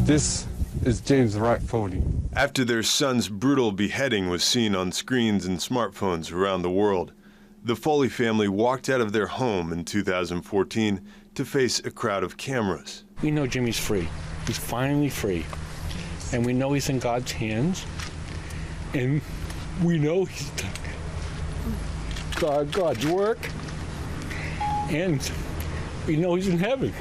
This is James Foley. After their son's brutal beheading was seen on screens and smartphones around the world, the Foley family walked out of their home in 2014 to face a crowd of cameras. We know Jimmy's free. He's finally free. And we know he's in God's hands. And we know he's done God's work. And we know he's in heaven.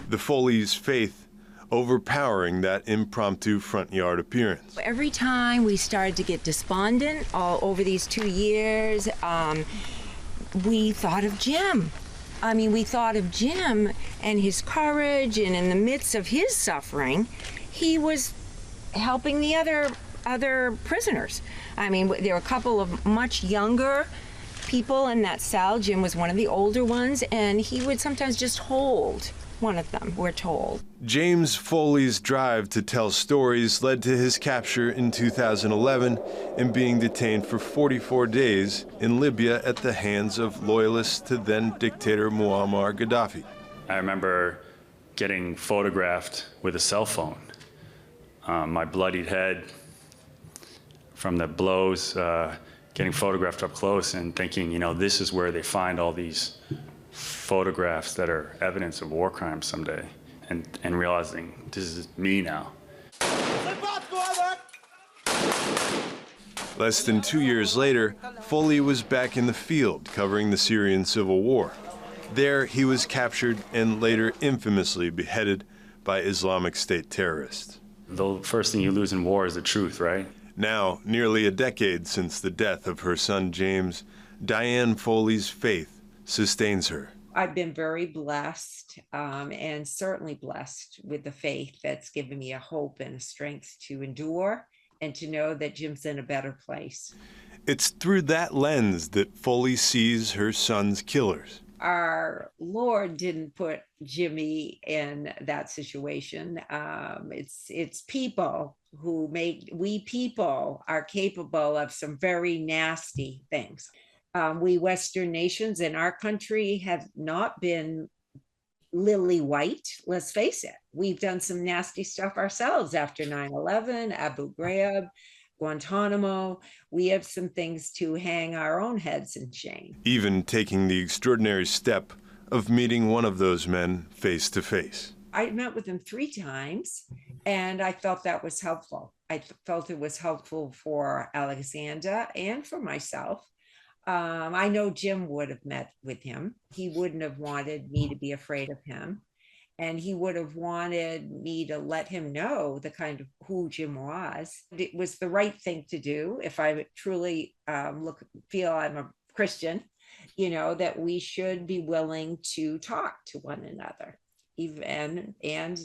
The Foley's faith overpowering that impromptu front yard appearance. Every time we started to get despondent all over these 2 years, we thought of Jim. We thought of Jim and his courage, and in the midst of his suffering, he was helping the other prisoners. There were a couple of much younger people in that cell. Jim was one of the older ones, and he would sometimes just hold one of them, we're told. James Foley's drive to tell stories led to his capture in 2011 and being detained for 44 days in Libya at the hands of loyalists to then-dictator Muammar Gaddafi. I remember getting photographed with a cell phone. My bloodied head from the blows, getting photographed up close and thinking, this is where they find all these photographs that are evidence of war crimes someday, and realizing this is me now. Less than 2 years later, Foley was back in the field covering the Syrian civil war. There, he was captured and later infamously beheaded by Islamic State terrorists. The first thing you lose in war is the truth, right? Now, nearly a decade since the death of her son James, Diane Foley's faith sustains her. I've been very blessed, and certainly blessed with the faith that's given me a hope and a strength to endure and to know that Jim's in a better place. It's through that lens that Foley sees her son's killers. Our Lord didn't put Jimmy in that situation. It's people who we people are capable of some very nasty things. We Western nations in our country have not been lily white, let's face it. We've done some nasty stuff ourselves after 9/11, Abu Ghraib, Guantanamo. We have some things to hang our own heads in shame. Even taking the extraordinary step of meeting one of those men face to face. I met with him 3 times, and I felt that was helpful. I felt it was helpful for Alexander and for myself. I know Jim would have met with him. He wouldn't have wanted me to be afraid of him. And he would have wanted me to let him know the kind of who Jim was. It was the right thing to do. If I truly feel I'm a Christian, that we should be willing to talk to one another, even and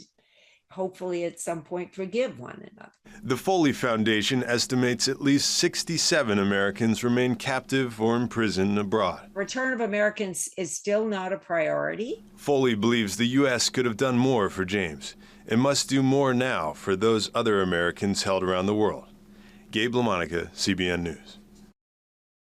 hopefully at some point forgive one another. The Foley Foundation estimates at least 67 Americans remain captive or imprisoned abroad. Return of Americans is still not a priority. Foley believes the U.S. could have done more for James and must do more now for those other Americans held around the world. Gabe LaMonica, CBN News.